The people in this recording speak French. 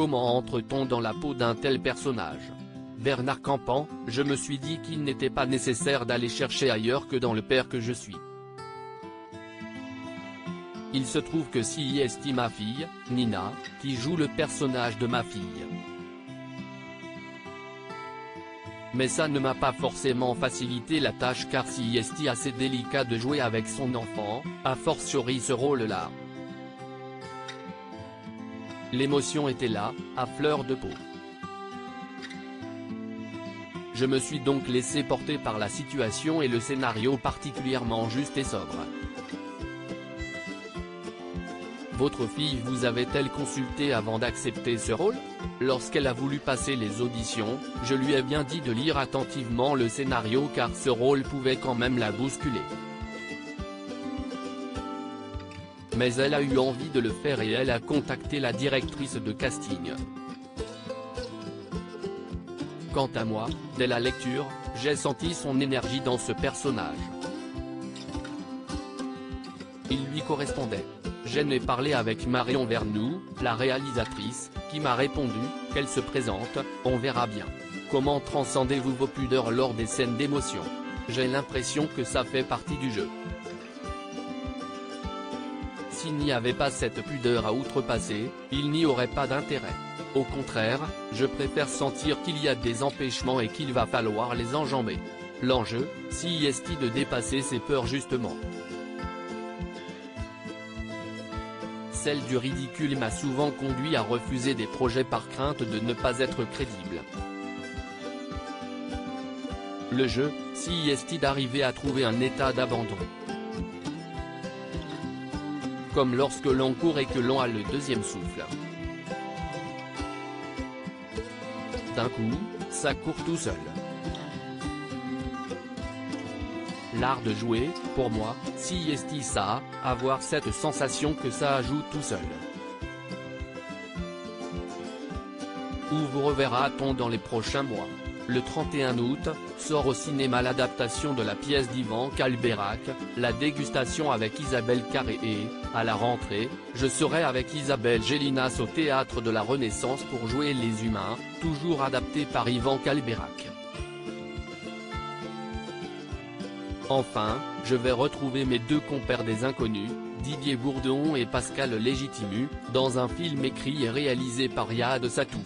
Comment entre-t-on dans la peau d'un tel personnage ? Bernard Campan, je me suis dit qu'il n'était pas nécessaire d'aller chercher ailleurs que dans le père que je suis. Il se trouve que c'est ma fille, Nina, qui joue le personnage de ma fille. Mais ça ne m'a pas forcément facilité la tâche car c'est assez délicat de jouer avec son enfant, a fortiori ce rôle-là. L'émotion était là, à fleur de peau. Je me suis donc laissé porter par la situation et le scénario particulièrement juste et sobre. Votre fille vous avait-elle consulté avant d'accepter ce rôle ? Lorsqu'elle a voulu passer les auditions, je lui ai bien dit de lire attentivement le scénario car ce rôle pouvait quand même la bousculer. Mais elle a eu envie de le faire et elle a contacté la directrice de casting. Quant à moi, dès la lecture, j'ai senti son énergie dans ce personnage. Il lui correspondait. J'en ai parlé avec Marion Vernoux, la réalisatrice, qui m'a répondu qu'elle se présente, on verra bien. Comment transcendez-vous vos pudeurs lors des scènes d'émotion ? J'ai l'impression que ça fait partie du jeu. S'il n'y avait pas cette pudeur à outrepasser, il n'y aurait pas d'intérêt. Au contraire, je préfère sentir qu'il y a des empêchements et qu'il va falloir les enjamber. L'enjeu, c'est de dépasser ses peurs justement. Celle du ridicule m'a souvent conduit à refuser des projets par crainte de ne pas être crédible. Le jeu, c'est d'arriver à trouver un état d'abandon. Comme lorsque l'on court et que l'on a le deuxième souffle. D'un coup, ça court tout seul. L'art de jouer, pour moi, c'est ça, avoir cette sensation que ça joue tout seul. Où vous reverra-t-on dans les prochains mois ? Le 31 août, sort au cinéma l'adaptation de la pièce d'Ivan Calberac, La dégustation avec Isabelle Carré et, à la rentrée, je serai avec Isabelle Gélinas au Théâtre de la Renaissance pour jouer Les Humains, toujours adapté par Ivan Calberac. Enfin, je vais retrouver mes deux compères des Inconnus, Didier Bourdon et Pascal Légitimu, dans un film écrit et réalisé par Yad Satouf.